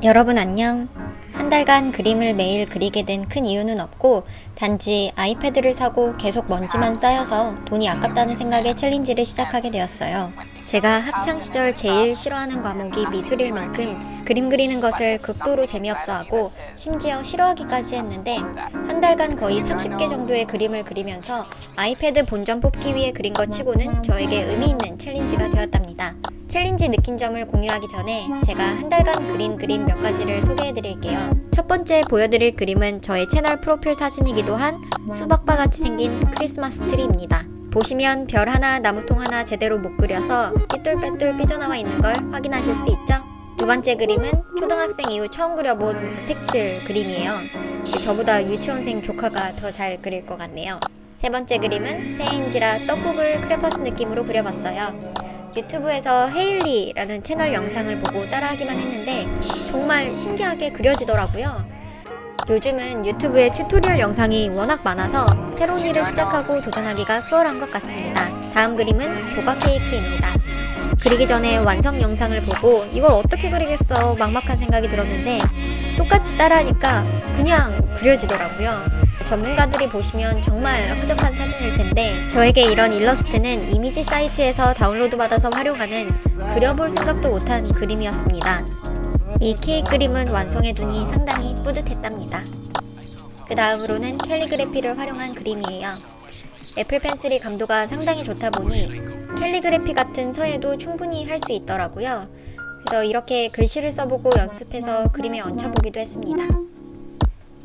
여러분 안녕. 한 달간 그림을 매일 그리게 된 큰 이유는 없고 단지 아이패드를 사고 계속 먼지만 쌓여서 돈이 아깝다는 생각에 챌린지를 시작하게 되었어요. 제가 학창시절 제일 싫어하는 과목이 미술일 만큼 그림 그리는 것을 극도로 재미없어하고 심지어 싫어하기까지 했는데 한 달간 거의 30개 정도의 그림을 그리면서 아이패드 본전 뽑기 위해 그린 것 치고는 저에게 의미 있는 챌린지가 되었답니다. 챌린지 느낀 점을 공유하기 전에 제가 한 달간 그린 그림 몇 가지를 소개해드릴게요. 첫 번째 보여드릴 그림은 저의 채널 프로필 사진이기도 한 수박바같이 생긴 크리스마스 트리입니다. 보시면 별 하나 나무통 하나 제대로 못 그려서 삐뚤빼뚤 삐져나와 있는 걸 확인하실 수 있죠? 두 번째 그림은 초등학생 이후 처음 그려본 색칠 그림이에요. 저보다 유치원생 조카가 더 잘 그릴 것 같네요. 세 번째 그림은 새해인지라 떡국을 크레퍼스 느낌으로 그려봤어요. 유튜브에서 헤일리라는 채널 영상을 보고 따라하기만 했는데 정말 신기하게 그려지더라고요. 요즘은 유튜브에 튜토리얼 영상이 워낙 많아서 새로운 일을 시작하고 도전하기가 수월한 것 같습니다. 다음 그림은 조각 케이크입니다. 그리기 전에 완성 영상을 보고 이걸 어떻게 그리겠어 막막한 생각이 들었는데 똑같이 따라하니까 그냥 그려지더라고요. 전문가들이 보시면 정말 허접한 사진일 텐데 저에게 이런 일러스트는 이미지 사이트에서 다운로드 받아서 활용하는 그려볼 생각도 못한 그림이었습니다. 이 케이크 그림은 완성해 두니 상당히 뿌듯했답니다. 그 다음으로는 캘리그래피를 활용한 그림이에요. 애플 펜슬이 감도가 상당히 좋다 보니 캘리그래피 같은 서예도 충분히 할 수 있더라고요. 그래서 이렇게 글씨를 써보고 연습해서 그림에 얹혀보기도 했습니다.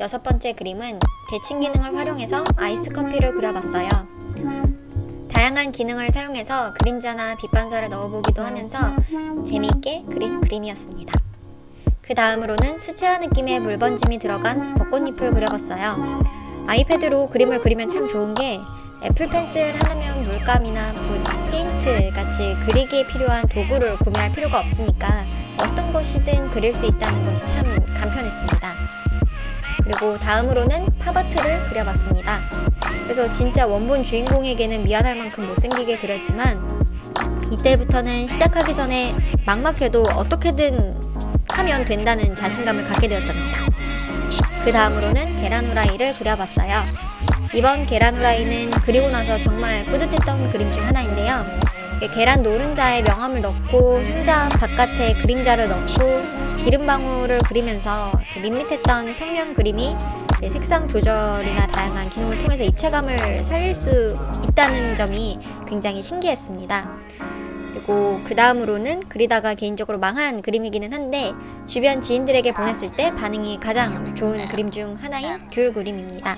여섯 번째 그림은 대칭 기능을 활용해서 아이스 커피를 그려봤어요. 다양한 기능을 사용해서 그림자나 빛반사를 넣어보기도 하면서 재미있게 그린 그림이었습니다. 그 다음으로는 수채화 느낌의 물번짐이 들어간 벚꽃잎을 그려봤어요. 아이패드로 그림을 그리면 참 좋은 게 애플 펜슬 하나면 물감이나 붓, 페인트 같이 그리기에 필요한 도구를 구매할 필요가 없으니까 어떤 것이든 그릴 수 있다는 것이 참 간편했습니다. 그리고 다음으로는 팝아트를 그려봤습니다. 그래서 진짜 원본 주인공에게는 미안할 만큼 못생기게 그렸지만 이때부터는 시작하기 전에 막막해도 어떻게든 하면 된다는 자신감을 갖게 되었답니다. 그 다음으로는 계란 후라이를 그려봤어요. 이번 계란 후라이는 그리고 나서 정말 뿌듯했던 그림 중 하나인데요. 계란 노른자에 명암을 넣고 흰자 바깥에 그림자를 넣고 기름방울을 그리면서 밋밋했던 평면 그림이 색상 조절이나 다양한 기능을 통해서 입체감을 살릴 수 있다는 점이 굉장히 신기했습니다. 그리고 그 다음으로는 그리다가 개인적으로 망한 그림이기는 한데 주변 지인들에게 보냈을 때 반응이 가장 좋은 그림 중 하나인 귤 그림입니다.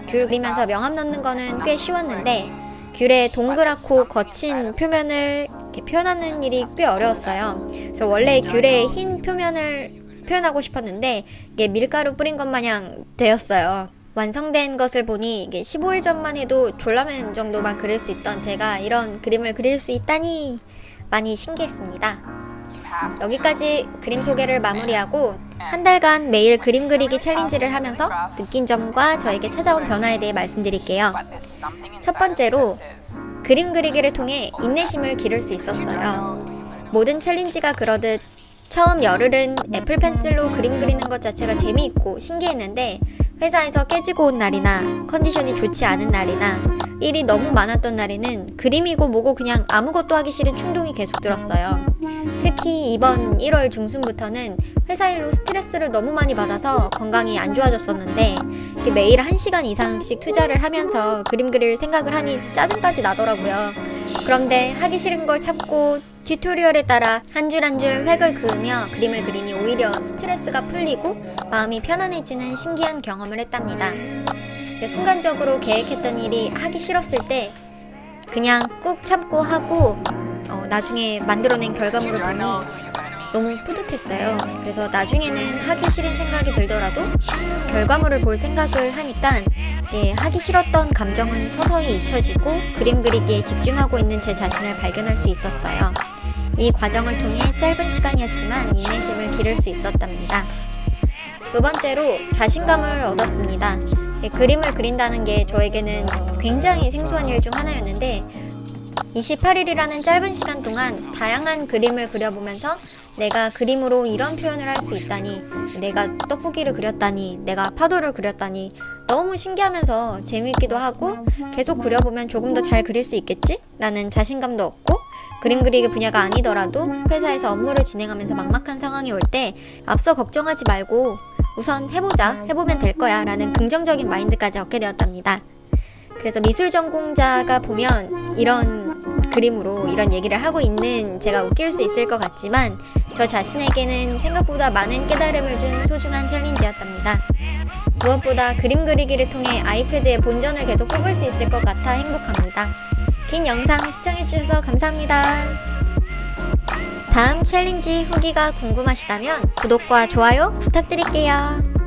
귤 그리면서 명암 넣는 거는 꽤 쉬웠는데 귤의 동그랗고 거친 표면을 이렇게 표현하는 일이 꽤 어려웠어요. 그래서 원래 귤의 흰 표면을 표현하고 싶었는데 이게 밀가루 뿌린 것 마냥 되었어요. 완성된 것을 보니 이게 15일 전만 해도 졸라맨 정도만 그릴 수 있던 제가 이런 그림을 그릴 수 있다니 많이 신기했습니다. 여기까지 그림 소개를 마무리하고 한 달간 매일 그림 그리기 챌린지를 하면서 느낀 점과 저에게 찾아온 변화에 대해 말씀드릴게요. 첫 번째로 그림 그리기를 통해 인내심을 기를 수 있었어요. 모든 챌린지가 그러듯 처음 열흘은 애플 펜슬로 그림 그리는 것 자체가 재미있고 신기했는데 회사에서 깨지고 온 날이나 컨디션이 좋지 않은 날이나 일이 너무 많았던 날에는 그림이고 뭐고 그냥 아무것도 하기 싫은 충동이 계속 들었어요. 특히 이번 1월 중순부터는 회사 일로 스트레스를 너무 많이 받아서 건강이 안 좋아졌었는데 매일 1시간 이상씩 투자를 하면서 그림 그릴 생각을 하니 짜증까지 나더라고요. 그런데 하기 싫은 걸 참고 튜토리얼에 따라 한 줄 한 줄 획을 그으며 그림을 그리니 오히려 스트레스가 풀리고 마음이 편안해지는 신기한 경험을 했답니다. 순간적으로 계획했던 일이 하기 싫었을 때 그냥 꾹 참고 하고 나중에 만들어낸 결과물을 보니 너무 뿌듯했어요. 그래서 나중에는 하기 싫은 생각이 들더라도 결과물을 볼 생각을 하니까 하기 싫었던 감정은 서서히 잊혀지고 그림 그리기에 집중하고 있는 제 자신을 발견할 수 있었어요. 이 과정을 통해 짧은 시간이었지만 인내심을 기를 수 있었답니다. 두 번째로 자신감을 얻었습니다. 그림을 그린다는 게 저에게는 굉장히 생소한 일 중 하나였는데 28일이라는 짧은 시간 동안 다양한 그림을 그려보면서 내가 그림으로 이런 표현을 할 수 있다니, 내가 떡볶이를 그렸다니, 내가 파도를 그렸다니 너무 신기하면서 재미있기도 하고 계속 그려보면 조금 더 잘 그릴 수 있겠지? 라는 자신감도 얻고 그림 그리기 분야가 아니더라도 회사에서 업무를 진행하면서 막막한 상황이 올 때 앞서 걱정하지 말고 우선 해보자, 해보면 될 거야 라는 긍정적인 마인드까지 얻게 되었답니다. 그래서 미술 전공자가 보면 이런 그림으로 이런 얘기를 하고 있는 제가 웃길 수 있을 것 같지만 저 자신에게는 생각보다 많은 깨달음을 준 소중한 챌린지였답니다. 무엇보다 그림 그리기를 통해 아이패드의 본전을 계속 뽑을 수 있을 것 같아 행복합니다. 긴 영상 시청해주셔서 감사합니다. 다음 챌린지 후기가 궁금하시다면 구독과 좋아요 부탁드릴게요.